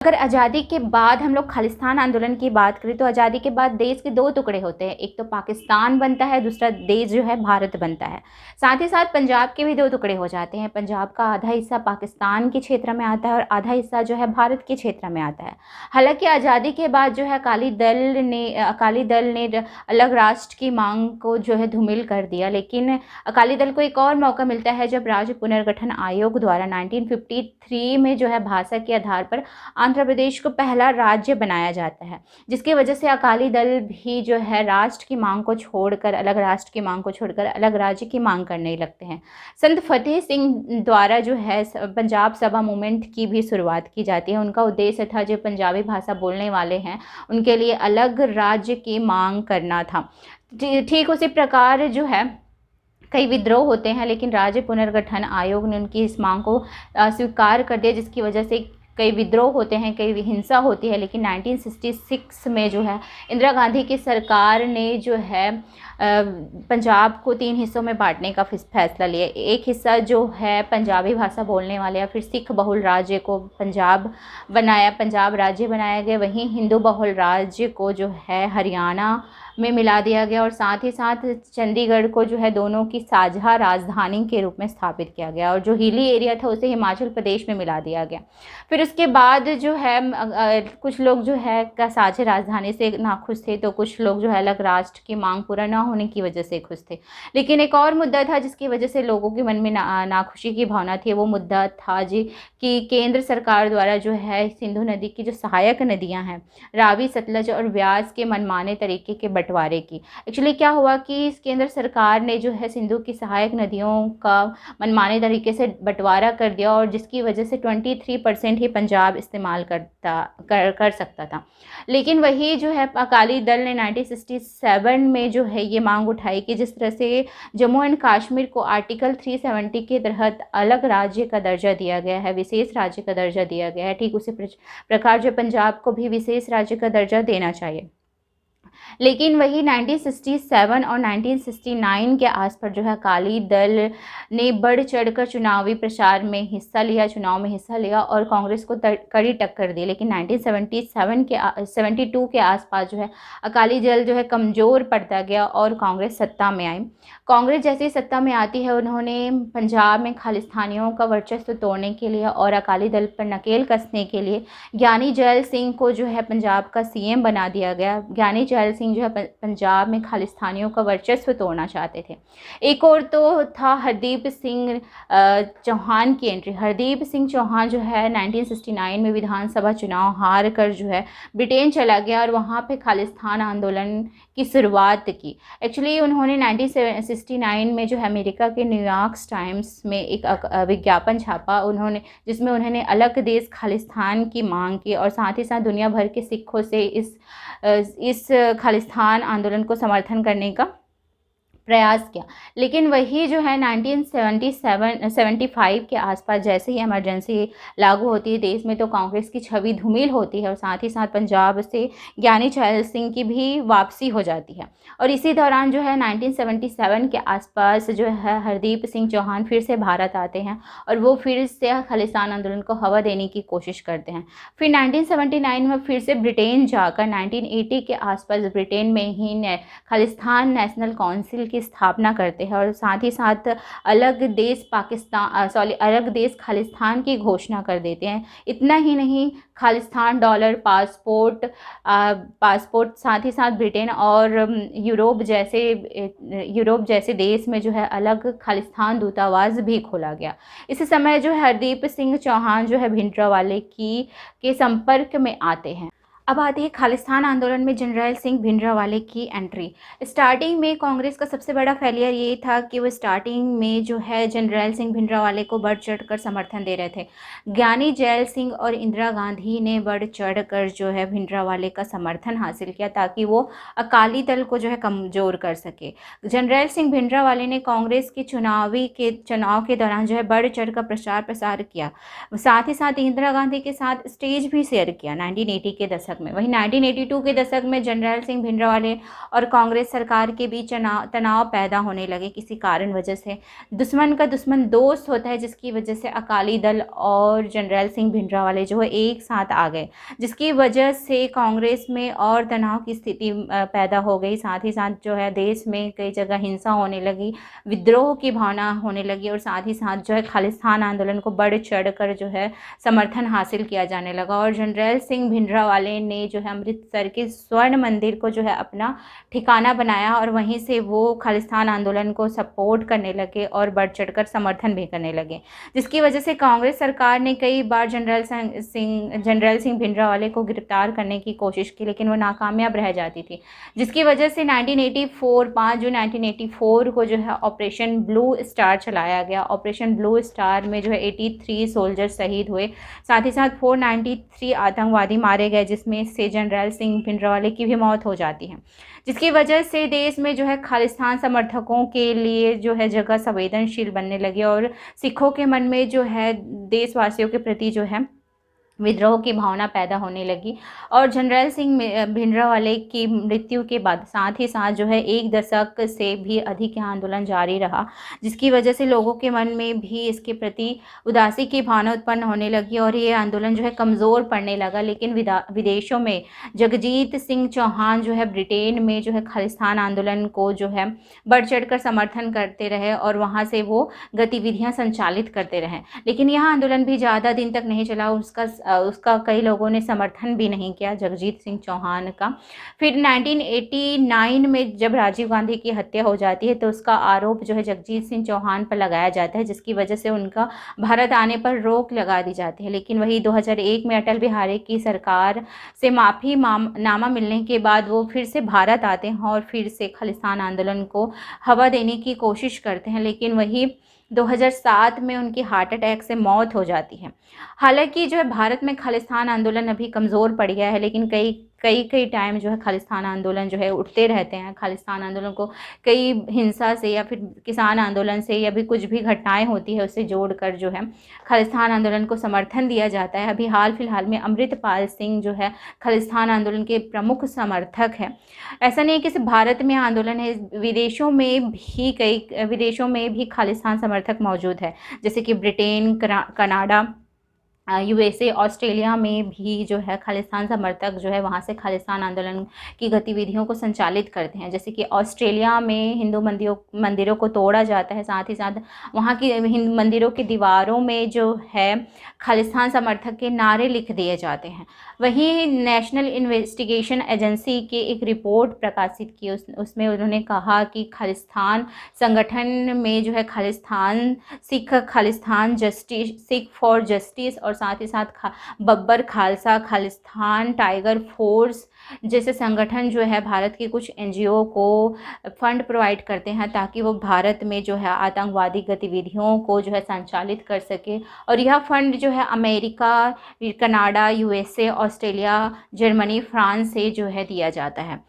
अगर आज़ादी के बाद हम लोग खालिस्तान आंदोलन की बात करें तो आज़ादी के बाद देश के दो टुकड़े होते हैं, एक तो पाकिस्तान बनता है, दूसरा देश जो है भारत बनता है। साथ ही साथ पंजाब के भी दो टुकड़े हो जाते हैं, पंजाब का आधा हिस्सा पाकिस्तान के क्षेत्र में आता है और आधा हिस्सा जो है भारत के क्षेत्र में आता है। हालांकि आज़ादी के बाद जो है अकाली दल ने अलग राष्ट्र की मांग को जो है धूमिल कर दिया, लेकिन अकाली दल को एक और मौका मिलता है जब राज्य पुनर्गठन आयोग द्वारा 1953 में जो है भाषा के आधार पर आंध्र प्रदेश को पहला राज्य बनाया जाता है, जिसकी वजह से अकाली दल भी जो है राष्ट्र की मांग को छोड़कर अलग राष्ट्र की मांग को छोड़कर अलग राज्य की मांग करने लगते हैं। संत फतेह सिंह द्वारा जो है पंजाब सभा मूवमेंट की भी शुरुआत की जाती है। उनका उद्देश्य था जो पंजाबी भाषा बोलने वाले हैं उनके लिए अलग राज्य की मांग करना था। ठीक उसी प्रकार जो है कई विद्रोह होते हैं, लेकिन राज्य पुनर्गठन आयोग ने उनकी इस मांग को स्वीकार कर दिया, जिसकी वजह से कई विद्रोह होते हैं, कई हिंसा होती है। लेकिन 1966 में जो है इंदिरा गांधी की सरकार ने जो है पंजाब को 3 हिस्सों में बांटने का फैसला लिया। एक हिस्सा जो है पंजाबी भाषा बोलने वाले या फिर सिख बहुल राज्य को पंजाब राज्य बनाया गया, वहीं हिंदू बहुल राज्य को जो है हरियाणा में मिला दिया गया और साथ ही साथ चंडीगढ़ को जो है दोनों की साझा राजधानी के रूप में स्थापित किया गया और जो हिली एरिया था उसे हिमाचल प्रदेश में मिला दिया गया। फिर उसके बाद जो है कुछ लोग जो है साझा राजधानी से नाखुश थे, तो कुछ लोग जो है अलग राष्ट्र की मांग पूरा ना होने की वजह से खुश थे। लेकिन एक और मुद्दा था जिसकी वजह से लोगों के मन में नाखुशी की भावना थी। वो मुद्दा था जी कि केंद्र सरकार द्वारा जो है सिंधु नदी की जो सहायक नदियाँ हैं रावी, सतलज और व्यास के मनमाने तरीके के बंटवारे की। एक्चुअली क्या हुआ कि केंद्र सरकार ने जो है सिंधु की सहायक नदियों का मनमाने तरीके से बंटवारा कर दिया और जिसकी वजह से 23% ही पंजाब इस्तेमाल कर सकता था। लेकिन वही जो है अकाली दल ने 1967 में जो है ये मांग उठाई कि जिस तरह से जम्मू एंड कश्मीर को आर्टिकल 370 के तहत अलग राज्य का दर्जा दिया गया है, विशेष राज्य का दर्जा दिया गया है, ठीक उसी प्रकार जो पंजाब को भी विशेष राज्य का दर्जा देना चाहिए। लेकिन वही 1967 और 1969 के आसपास जो है अकाली दल ने बढ़ चढ़कर चुनाव में हिस्सा लिया और कांग्रेस को कड़ी टक्कर दी। लेकिन 1972 के आसपास जो है अकाली दल जो है कमज़ोर पड़ता गया और कांग्रेस सत्ता में आई। कांग्रेस जैसे ही सत्ता में आती है उन्होंने पंजाब में खालिस्तानियों का वर्चस्व तोड़ने के लिए और अकाली दल पर नकेल कसने के लिए ज्ञानी जैल सिंह को जो है पंजाब का सीएम बना दिया गया। ज्ञानी जैल सिंह जो है पंजाब में खालिस्तानियों का वर्चस्व तोड़ना चाहते थे। एक और तो था हरदीप सिंह चौहान की एंट्री। हरदीप सिंह चौहान जो है 1969 में विधानसभा चुनाव हार कर जो है ब्रिटेन चला गया और वहाँ पे खालिस्तान आंदोलन की शुरुआत की। एक्चुअली उन्होंने 1969 में जो है अमेरिका के न्यूयॉर्क टाइम्स में एक विज्ञापन छापा जिसमें उन्होंने अलग देश खालिस्तान की मांग की और साथ ही साथ दुनिया भर के सिखों से इस खालिस्तान आंदोलन को समर्थन करने का प्रयास किया। लेकिन वही जो है 1975 के आसपास जैसे ही इमरजेंसी लागू होती है देश में, तो कांग्रेस की छवि धूमिल होती है और साथ ही साथ पंजाब से ज्ञानी जैल सिंह की भी वापसी हो जाती है। और इसी दौरान जो है 1977 के आसपास जो है हरदीप सिंह चौहान फिर से भारत आते हैं और वो फिर से खालिस्तान आंदोलन को हवा देने की कोशिश करते हैं। फिर 1979 में फिर से ब्रिटेन जाकर 1980 के आसपास ब्रिटेन में ही खालिस्तान नेशनल काउंसिल की स्थापना करते हैं और साथ ही साथ अलग देश खालिस्तान की घोषणा कर देते हैं। इतना ही नहीं, खालिस्तान डॉलर, पासपोर्ट साथ ही साथ ब्रिटेन और यूरोप जैसे देश में जो है अलग खालिस्तान दूतावास भी खोला गया। इस समय जो हरदीप सिंह चौहान जो है भिंडरावाले के संपर्क में आते हैं। अब आती है खालिस्तान आंदोलन में जनरल सिंह भिंडरावाले की एंट्री। स्टार्टिंग में कांग्रेस का सबसे बड़ा फेलियर ये था कि वो स्टार्टिंग में जो है जनरल सिंह भिंडरावाले को बढ़ चढ़कर समर्थन दे रहे थे। ज्ञानी जैल सिंह और इंदिरा गांधी ने बढ़ चढ़कर जो है भिंडरावाले का समर्थन हासिल किया ताकि वो अकाली दल को जो है कमज़ोर कर सके। जनरल सिंह भिंडरावाले ने कांग्रेस के चुनाव के दौरान जो है बढ़ चढ़कर प्रचार प्रसार किया। साथ ही साथ इंदिरा गांधी के साथ स्टेज भी शेयर किया 1980 के दशक में। वहीं 1982 के दशक में जर्नैल सिंह भिंडरावाले और कांग्रेस सरकार के बीच तनाव पैदा होने लगे किसी कारण वजह से। दुश्मन का दुश्मन दोस्त होता है, जिसकी वजह से अकाली दल और जर्नैल सिंह भिंडरावाले जो है एक साथ आ गए, जिसकी वजह से कांग्रेस में और तनाव की स्थिति पैदा हो गई। साथ ही साथ जो है देश में कई जगह हिंसा होने लगी, विद्रोह की भावना होने लगी, और साथ ही साथ जो है खालिस्तान आंदोलन को बढ़ चढ़ कर जो है समर्थन हासिल किया जाने लगा। और जर्नैल सिंह भिंडरावाले ने जो है अमृतसर के स्वर्ण मंदिर को जो है अपना ठिकाना बनाया, और वहीं से वो खालिस्तान आंदोलन को सपोर्ट करने लगे और बढ़ चढ़ कर समर्थन भी करने लगे, जिसकी वजह से कांग्रेस सरकार ने कई बार जर्नैल सिंह भिंडरावाले को गिरफ्तार करने की कोशिश की, लेकिन वो नाकामयाब रह जाती थी, जिसकी वजह से 5 जून 1984 को जो है ऑपरेशन ब्लू स्टार चलाया गया। ऑपरेशन ब्लू स्टार में जो है 83 सोल्जर शहीद हुए, साथ ही साथ 493 आतंकवादी मारे गए, जिसमें से जर्नैल सिंह भिंडरावाले की भी मौत हो जाती है, जिसकी वजह से देश में जो है खालिस्तान समर्थकों के लिए जो है जगह संवेदनशील बनने लगी, और सिखों के मन में जो है देशवासियों के प्रति जो है विद्रोह की भावना पैदा होने लगी। और जर्नैल सिंह भिंडरावाले की मृत्यु के बाद साथ ही साथ जो है 1 दशक से भी अधिक यह आंदोलन जारी रहा, जिसकी वजह से लोगों के मन में भी इसके प्रति उदासी की भावना उत्पन्न होने लगी, और ये आंदोलन जो है कमज़ोर पड़ने लगा। लेकिन विदेशों में जगजीत सिंह चौहान जो है ब्रिटेन में जो है खालिस्तान आंदोलन को जो है बढ़ चढ़ कर समर्थन करते रहे, और वहाँ से वो गतिविधियाँ संचालित करते रहे। लेकिन यह आंदोलन भी ज़्यादा दिन तक नहीं चला, उसका कई लोगों ने समर्थन भी नहीं किया, जगजीत सिंह चौहान का। फिर 1989 में जब राजीव गांधी की हत्या हो जाती है, तो उसका आरोप जो है जगजीत सिंह चौहान पर लगाया जाता है, जिसकी वजह से उनका भारत आने पर रोक लगा दी जाती है। लेकिन वही 2001 में अटल बिहारी की सरकार से माफ़ी नामा मिलने के बाद वो फिर से भारत आते हैं, और फिर से खालिस्तान आंदोलन को हवा देने की कोशिश करते हैं। लेकिन वही 2007 में उनकी हार्ट अटैक से मौत हो जाती है। हालांकि जो है भारत में खालिस्तान आंदोलन अभी कमज़ोर पड़ गया है, लेकिन कई टाइम जो है खालिस्तान आंदोलन जो है उठते रहते हैं। खालिस्तान आंदोलन को कई हिंसा से या फिर किसान आंदोलन से या भी कुछ भी घटनाएं होती है उससे जोड़कर जो है खालिस्तान आंदोलन को समर्थन दिया जाता है। अभी हाल फिलहाल में अमृतपाल सिंह जो है खालिस्तान आंदोलन के प्रमुख समर्थक है। ऐसा नहीं है कि सिर्फ भारत में आंदोलन है, विदेशों में भी खालिस्तान समर्थक मौजूद है, जैसे कि ब्रिटेन, कनाडा, यूएसए, ऑस्ट्रेलिया में भी जो है खालिस्तान समर्थक जो है वहाँ से खालिस्तान आंदोलन की गतिविधियों को संचालित करते हैं। जैसे कि ऑस्ट्रेलिया में हिंदू मंदिरों को तोड़ा जाता है, साथ ही साथ वहाँ की हिंदू मंदिरों की दीवारों में जो है खालिस्तान समर्थक के नारे लिख दिए जाते हैं। वहीं नेशनल इन्वेस्टिगेशन एजेंसी की एक रिपोर्ट प्रकाशित की, उसमें उन्होंने कहा कि खालिस्तान संगठन में जो है Khalistan justice, Sikh for justice, और साथ ही साथ बब्बर खालसा, खालिस्तान टाइगर फोर्स जैसे संगठन जो है भारत की कुछ एनजीओ को फंड प्रोवाइड करते हैं, ताकि वो भारत में जो है आतंकवादी गतिविधियों को जो है संचालित कर सके। और यह फंड जो है America, Canada, USA, Australia, Germany, France से जो है दिया जाता है।